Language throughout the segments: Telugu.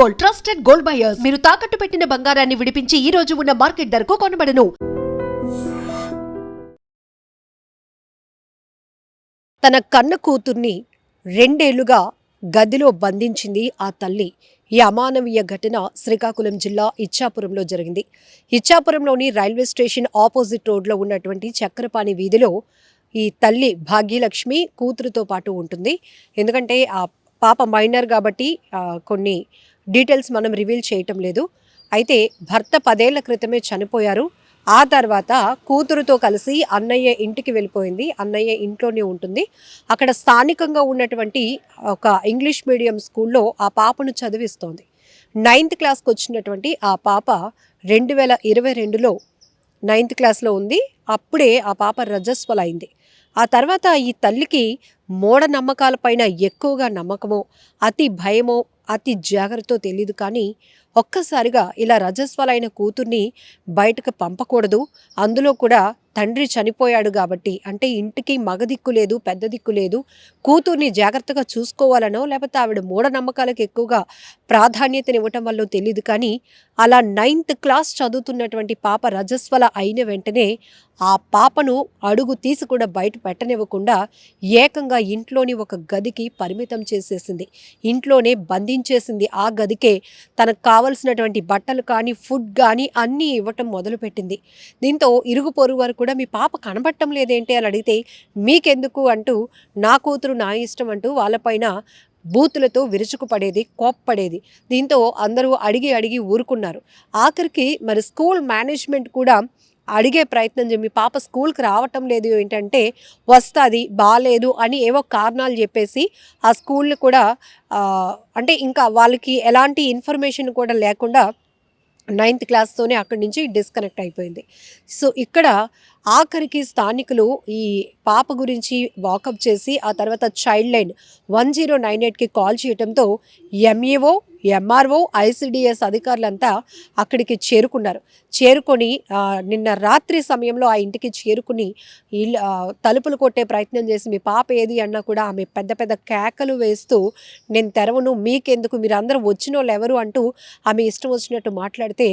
Gold, trusted gold buyers. మీరు తాకట్టు పెట్టిన బంగారాన్ని విడిపించి ఈ రోజు ఉన్న మార్కెట్ ధరకు కొనబడను. తన కన్న కూతుర్ని 2 ఏళ్లుగా గదిలో బంధించింది ఆ తల్లి. ఈ అమానవీయ ఘటన శ్రీకాకుళం జిల్లా ఇచ్చాపురంలో జరిగింది. ఇచ్చాపురంలోని రైల్వే స్టేషన్ ఆపోజిట్ రోడ్లో ఉన్నటువంటి చక్రపాణి వీధిలో ఈ తల్లి భాగ్యలక్ష్మి కూతురుతో పాటు ఉంటుంది. ఎందుకంటే ఆ పాప మైనర్ కాబట్టి కొన్ని డీటెయిల్స్ మనం రివీల్ చేయటం లేదు. అయితే భర్త 10 ఏళ్ల క్రితమే చనిపోయారు. ఆ తర్వాత కూతురుతో కలిసి అన్నయ్య ఇంటికి వెళ్ళిపోయింది. అన్నయ్య ఇంట్లోనే ఉంటుంది. అక్కడ స్థానికంగా ఉన్నటువంటి ఒక ఇంగ్లీష్ మీడియం స్కూల్లో ఆ పాపను చదివిస్తోంది. 9th క్లాస్కి వచ్చినటువంటి ఆ పాప 2022లో 9th క్లాస్లో ఉంది. అప్పుడే ఆ పాప రజస్వలైంది. ఆ తర్వాత ఈ తల్లికి మూఢనమ్మకాలపైన ఎక్కువగా నమ్మకమో, అతి భయమో, అతి జాగ్రత్తో తెలియదు. కానీ ఒక్కసారిగా ఇలా రజస్వలైన కూతుర్ని బయటకు పంపకూడదు. అందులో కూడా తండ్రి చనిపోయాడు కాబట్టి, అంటే ఇంటికి మగ దిక్కు లేదు, పెద్ద దిక్కు లేదు. కూతుర్ని జాగ్రత్తగా చూసుకోవాలనో లేకపోతే ఆవిడ మూఢనమ్మకాలకు ఎక్కువగా ప్రాధాన్యతనివ్వటం వల్ల తెలియదు. కానీ అలా 9th క్లాస్ చదువుతున్నటువంటి పాప రజస్వల అయిన వెంటనే ఆ పాపను అడుగు తీసి కూడా బయట పెట్టనివ్వకుండా ఏకంగా ఇంట్లోని ఒక గదికి పరిమితం చేసేసింది. ఇంట్లోనే బంధించేసింది. ఆ గదికే తనకు కావలసినటువంటి బట్టలు కానీ, ఫుడ్ కానీ అన్నీ ఇవ్వటం మొదలుపెట్టింది. దీంతో ఇరుగు పొరుగు వారు కూడా మీ పాప కనబడటం లేదేంటి అని అడిగితే మీకెందుకు అంటూ నా కూతురు నా ఇష్టం అంటూ వాళ్ళపైన బూతులతో విరుచుకుపడేది, కోప్పడేది. దీంతో అందరూ అడిగి ఊరుకున్నారు. ఆఖరికి మరి స్కూల్ మేనేజ్మెంట్ కూడా అడిగే ప్రయత్నం మీ పాప స్కూల్కి రావటం లేదు ఏంటంటే వస్తుంది బాగాలేదు అని ఏవో కారణాలు చెప్పేసి ఆ స్కూల్ని కూడా అంటే ఇంకా వాళ్ళకి ఎలాంటి ఇన్ఫర్మేషన్ కూడా లేకుండా 9th క్లాస్తోనే అక్కడి నుంచి డిస్కనెక్ట్ అయిపోయింది. సో ఇక్కడ ఆఖరికి స్థానికులు ఈ పాప గురించి వాకప్ చేసి ఆ తర్వాత చైల్డ్ లైన్ 1098కి కాల్ చేయడంతో ఎంఈఓ, ఎంఆర్ఓ, ఐసిడిఎస్ అధికారులంతా అక్కడికి చేరుకొని నిన్న రాత్రి సమయంలో ఆ ఇంటికి చేరుకుని తలుపులు కొట్టే ప్రయత్నం చేసి మీ పాప ఏది అన్నా కూడా ఆమె పెద్ద పెద్ద కేకలు వేస్తూ నేను తెరవను, మీకెందుకు, మీరు అందరూ వచ్చిన వాళ్ళు ఎవరు అంటూ ఆమె ఇష్టం వచ్చినట్టు మాట్లాడితే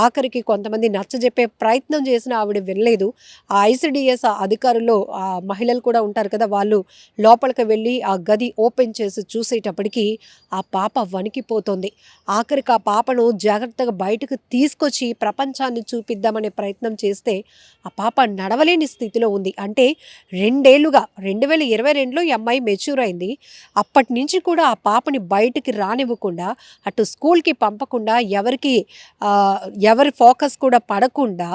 ఆఖరికి కొంతమంది నచ్చజెప్పే ప్రయత్నం చేసిన ఆవిడ వినలేదు. ఆ ఐసిడిఎస్ అధికారుల్లో ఆ మహిళలు కూడా ఉంటారు కదా, వాళ్ళు లోపలికి వెళ్ళి ఆ గది ఓపెన్ చేసి చూసేటప్పటికి ఆ పాప వణికిపోతుంది. ఆఖరికి ఆ పాపను జాగ్రత్తగా బయటకు తీసుకొచ్చి ప్రపంచాన్ని చూపిద్దామనే ప్రయత్నం చేస్తే ఆ పాప నడవలేని స్థితిలో ఉంది. అంటే 2 ఏళ్లుగా 2022లో ఈ అమ్మాయి మెచ్యూర్ అయింది. అప్పటి నుంచి కూడా ఆ పాపని బయటికి రానివ్వకుండా, అటు స్కూల్కి పంపకుండా, ఎవరి ఫోకస్ కూడా పడకుండా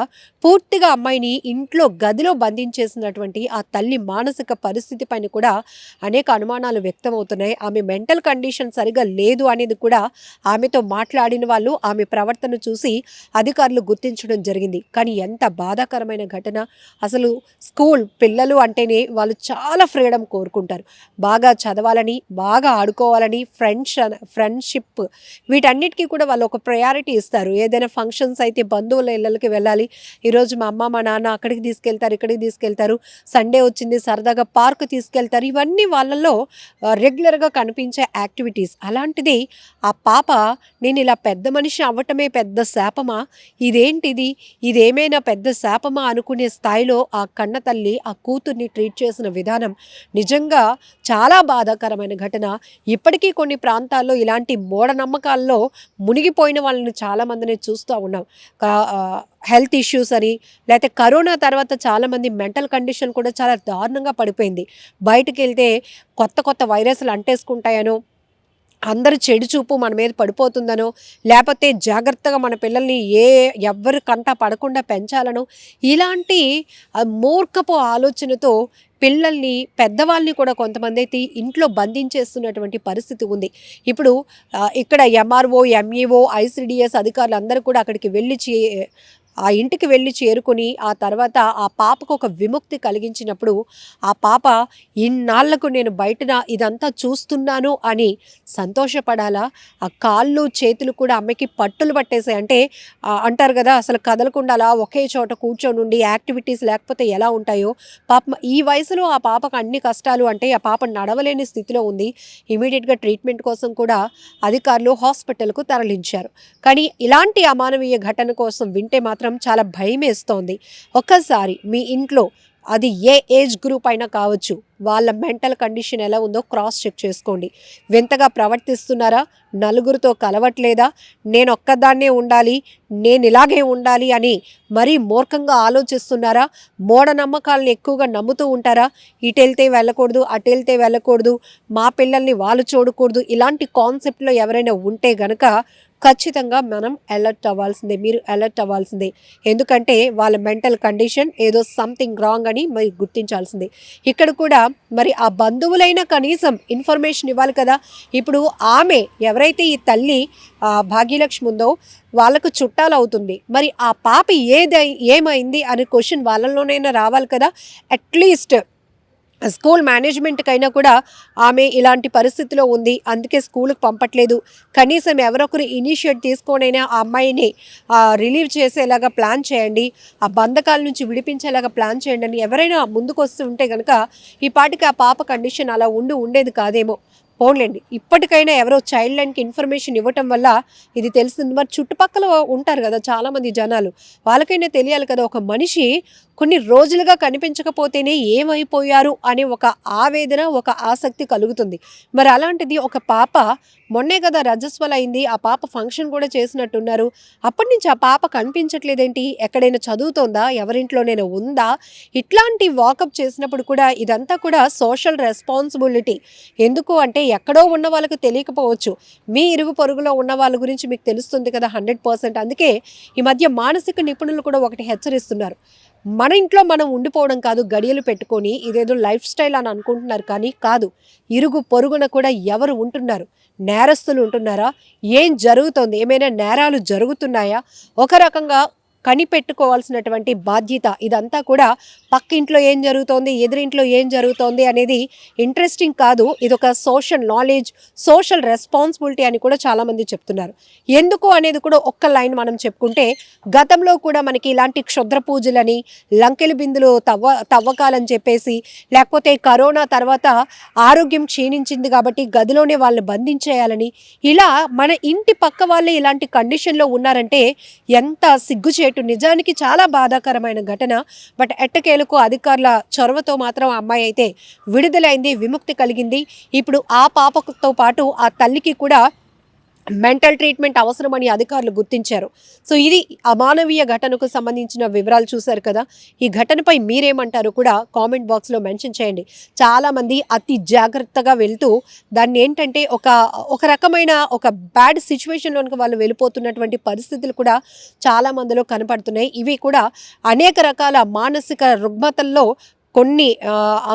పూర్తిగా అమ్మాయిని ఇంట్లో గదిలో బంధించేసినటువంటి ఆ తల్లి మానసిక పరిస్థితి పైన కూడా అనేక అనుమానాలు వ్యక్తమవుతున్నాయి. ఆమె మెంటల్ కండిషన్ సరిగా లేదు అనేది కూడా ఆమెతో మాట్లాడిన వాళ్ళు, ఆమె ప్రవర్తన చూసి అధికారులు గుర్తించడం జరిగింది. కానీ ఎంత బాధాకరమైన ఘటన. అసలు స్కూల్ పిల్లలు అంటేనే వాళ్ళు చాలా ఫ్రీడమ్ కోరుకుంటారు. బాగా చదవాలని, బాగా ఆడుకోవాలని, ఫ్రెండ్షిప్ వీటన్నిటికీ కూడా వాళ్ళు ఒక ప్రయారిటీ ఇస్తారు. ఏదైనా ఫంక్షన్స్ అయితే బంధువుల ఇళ్ళకి వెళ్ళాలి, ఈరోజు మా అమ్మ మా నాన్న అక్కడికి తీసుకెళ్తారు, ఇక్కడికి తీసుకెళ్తారు, సండే వచ్చింది సరదాగా పార్క్ తీసుకెళ్తారు. ఇవన్నీ వాళ్ళల్లో రెగ్యులర్గా కనిపించే యాక్టివిటీస్. అలాంటిది ఆ పాప నేను ఇలా పెద్ద మనిషి అవ్వటమే పెద్ద శాపమా, ఇదేంటిది, ఇదేమైనా పెద్ద శాపమా అనుకునే స్థాయిలో ఆ కన్న తల్లి ఆ కూతుర్ని ట్రీట్ చేసిన విధానం నిజంగా చాలా బాధాకరమైన ఘటన. ఇప్పటికీ కొన్ని ప్రాంతాల్లో ఇలాంటి మూఢనమ్మకాల్లో మునిగిపోయిన వాళ్ళని చాలామందిని చూస్తూ ఉన్నాం. హెల్త్ ఇష్యూస్ అని, లేకపోతే కరోనా తర్వాత చాలామంది మెంటల్ కండిషన్ కూడా చాలా దారుణంగా పడిపోయింది. బయటకు వెళ్తే కొత్త వైరస్లు అంటేసుకుంటాయనో, అందరు చెడు చూపు మన మీద పడిపోతుందనో, లేకపోతే జాగ్రత్తగా మన పిల్లల్ని ఎవ్వరి కంట పడకుండా పెంచాలనో, ఇలాంటి మూర్ఖపు ఆలోచనతో పిల్లల్ని, పెద్దవాళ్ళని కూడా కొంతమంది అయితే ఇంట్లో బంధించేస్తున్నటువంటి పరిస్థితి ఉంది. ఇప్పుడు ఇక్కడ ఎంఆర్ఓ, ఎంఈఓ, ఐసిడిఎస్ అధికారులు అందరూ కూడా అక్కడికి వెళ్ళి ఆ ఇంటికి వెళ్ళి చేరుకొని ఆ తర్వాత ఆ పాపకు ఒక విముక్తి కలిగించినప్పుడు ఆ పాప ఇన్నాళ్లకు నేను బయటన ఇదంతా చూస్తున్నాను అని సంతోషపడాలా? ఆ కాళ్ళు చేతులు కూడా అమ్మకి పట్టులు పట్టేసాయి. అంటే అంటారు కదా, అసలు కదలకుండా అలా ఒకే చోట కూర్చొని ఉండి యాక్టివిటీస్ లేకపోతే ఎలా ఉంటాయో పాపం ఈ వయసులో ఆ పాపకు అన్ని కష్టాలు. అంటే ఆ పాప నడవలేని స్థితిలో ఉంది. ఇమీడియట్గా ట్రీట్మెంట్ కోసం కూడా అధికారులు హాస్పిటల్కు తరలించారు. కానీ ఇలాంటి అమానవీయ ఘటన కోసం వింటే మాత్రం చాలా భయమేస్తోంది. ఒక్కసారి మీ ఇంట్లో అది ఏ ఏజ్ గ్రూప్ అయినా కావచ్చు, వాళ్ళ మెంటల్ కండిషన్ ఎలా ఉందో క్రాస్ చెక్ చేసుకోండి. వింతగా ప్రవర్తిస్తున్నారా? నలుగురితో కలవట్లేదా? నేను ఒక్కదాన్నే ఉండాలి, నేను ఇలాగే ఉండాలి అని మరీ మూర్ఖంగా ఆలోచిస్తున్నారా? మూఢనమ్మకాలను ఎక్కువగా నమ్ముతూ ఉంటారా? ఇటు వెళ్తే వెళ్ళకూడదు, అటు వెళ్తే వెళ్ళకూడదు, మా పిల్లల్ని వాళ్ళు చూడకూడదు, ఇలాంటి కాన్సెప్ట్లో ఎవరైనా ఉంటే గనక ఖచ్చితంగా మనం అలర్ట్ అవ్వాల్సిందే, మీరు అలర్ట్ అవ్వాల్సిందే. ఎందుకంటే వాళ్ళ మెంటల్ కండిషన్ ఏదో సంథింగ్ రాంగ్ అని మరి గుర్తించాల్సిందే. ఇక్కడ కూడా మరి ఆ బంధువులైనా కనీసం ఇన్ఫర్మేషన్ ఇవ్వాలి కదా. ఇప్పుడు ఆమె ఎవరైతే ఈ తల్లి భాగ్యలక్ష్మి ఉందో వాళ్ళకు చుట్టాలు అవుతుంది. మరి ఆ పాప ఏమైంది అనే క్వశ్చన్ వాళ్ళలోనైనా రావాలి కదా. అట్లీస్ట్ స్కూల్ మేనేజ్మెంట్కైనా కూడా ఆమె ఇలాంటి పరిస్థితిలో ఉంది, అందుకే స్కూల్కి పంపట్లేదు, కనీసం ఎవరొకరు ఇనిషియేట్ తీసుకొనైనా ఆ అమ్మాయిని రిలీవ్ చేసేలాగా ప్లాన్ చేయండి, ఆ బంధకాల నుంచి విడిపించేలాగా ప్లాన్ చేయండి అని ఎవరైనా ముందుకు వస్తూ ఉంటే కనుక ఈ పాటికి ఆ పాప కండిషన్ అలా ఉండేది కాదేమో. పోన్లేండి, ఇప్పటికైనా ఎవరో చైల్డ్ లైన్కి ఇన్ఫర్మేషన్ ఇవ్వటం వల్ల ఇది తెలిసింది. మరి చుట్టుపక్కల ఉంటారు కదా చాలామంది జనాలు, వాళ్ళకైనా తెలియాలి కదా. ఒక మనిషి కొన్ని రోజులుగా కనిపించకపోతేనే ఏమైపోయారు అనే ఒక ఆవేదన, ఒక ఆసక్తి కలుగుతుంది. మరి అలాంటిది ఒక పాప మొన్నే కదా రజస్వల అయింది, ఆ పాప ఫంక్షన్ కూడా చేసినట్టున్నారు. అప్పటి నుంచి ఆ పాప కనిపించట్లేదేంటి? ఎక్కడైనా చదువుతోందా? ఎవరింట్లోనైనా ఉందా? ఇట్లాంటి వాకప్ చేసినప్పుడు కూడా ఇదంతా కూడా సోషల్ రెస్పాన్సిబిలిటీ. ఎందుకు అంటే ఎక్కడో ఉన్న వాళ్ళకి తెలియకపోవచ్చు, మీ ఇరుగు పొరుగులో ఉన్న వాళ్ళ గురించి మీకు తెలుస్తుంది కదా 100%. అందుకే ఈ మధ్య మానసిక నిపుణులు కూడా ఒకటి హెచ్చరిస్తున్నారు, మన ఇంట్లో మనం ఉండిపోవడం కాదు, గడియలు పెట్టుకొని ఇదేదో లైఫ్ స్టైల్ అని అనుకుంటున్నారు, కానీ కాదు. ఇరుగు పొరుగున కూడా ఎవరు ఉంటున్నారు? నేరస్తులు ఉంటున్నారా? ఏం జరుగుతోంది? ఏమైనా నేరాలు జరుగుతున్నాయా? ఒక రకంగా కనిపెట్టుకోవాల్సినటువంటి బాధ్యత. ఇదంతా కూడా పక్కింట్లో ఏం జరుగుతోంది, ఎదురింట్లో ఏం జరుగుతోంది అనేది ఇంట్రెస్టింగ్ కాదు, ఇదొక సోషల్ నాలెడ్జ్, సోషల్ రెస్పాన్సిబిలిటీ అని కూడా చాలామంది చెప్తున్నారు. ఎందుకు అనేది కూడా ఒక్క లైన్ మనం చెప్పుకుంటే, గతంలో కూడా మనకి ఇలాంటి క్షుద్ర పూజలని, లంకెలు బిందులు తవ్వకాలని చెప్పేసి, లేకపోతే కరోనా తర్వాత ఆరోగ్యం క్షీణించింది కాబట్టి గదిలోనే వాళ్ళని బంధించేయాలని, ఇలా మన ఇంటి పక్క వాళ్ళే ఇలాంటి కండిషన్లో ఉన్నారంటే ఎంత సిగ్గుచేటు. నిజానికి చాలా బాధాకరమైన ఘటన. బట్ ఎట్టకేలకు అధికారుల చొరవతో మాత్రం ఆ అమ్మాయి అయితే విడుదలైంది, విముక్తి కలిగింది. ఇప్పుడు ఆ పాపతో పాటు ఆ తల్లికి కూడా మెంటల్ ట్రీట్మెంట్ అవసరమని అధికారులు గుర్తించారు. సో ఇది అమానవీయ ఘటనకు సంబంధించిన వివరాలు చూశారు కదా. ఈ ఘటనపై మీరేమంటారు కూడా కామెంట్ బాక్స్లో మెన్షన్ చేయండి. చాలామంది అతి జాగ్రత్తగా వెళ్తూ దాన్ని ఏంటంటే ఒక రకమైన ఒక బ్యాడ్ సిచ్యువేషన్లోనికి వాళ్ళు వెళ్ళిపోతున్నటువంటి పరిస్థితులు కూడా చాలామందిలో కనపడుతున్నాయి. ఇవి కూడా అనేక రకాల మానసిక రుగ్మతల్లో కొన్ని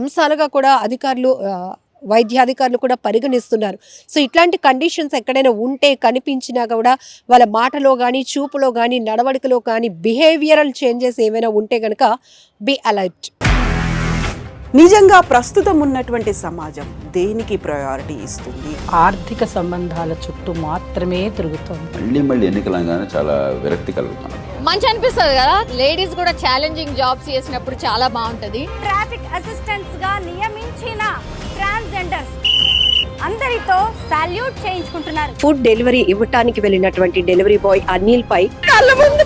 అంశాలుగా కూడా వైద్యాధికారులు కూడా పరిగణిస్తున్నారు. సో ఇట్లాంటి కండిషన్స్ ఎక్కడైనా ఉంటే, కనిపించినా కూడా వాళ్ళ మాటలో కానీ, చూపులో కానీ, నడవడికలో కానీ బిహేవియరల్ చేంజెస్ ఏమైనా ఉంటే కనుక బీ అలర్ట్. నిజంగా ప్రస్తుతం ఉన్నటువంటి సమాజం దేనికి ప్రయారిటీ ఇస్తుంది? ఆర్థిక సంబంధాల చుట్టూ మాత్రమే తిరుగుతుంది. మళ్ళీ ఎన్నికలంగానే చాలా విరక్తి కలుగుతాను. మంచి అనిపిస్తుంది కదా, లేడీస్ కూడా ఛాలెంజింగ్ జాబ్స్ చేసినప్పుడు చాలా బాగుంటది. ట్రాఫిక్ అసిస్టెంట్స్ గా నియమించిన ట్రాన్స్జెండర్స్ అందరితో సాల్యూట్ చేయించుకుంటున్నారు. ఫుడ్ డెలివరీ ఇవ్వటానికి వెళ్ళినటువంటి డెలివరీ బాయ్ అనిల్ పై కళ్ళ ముందు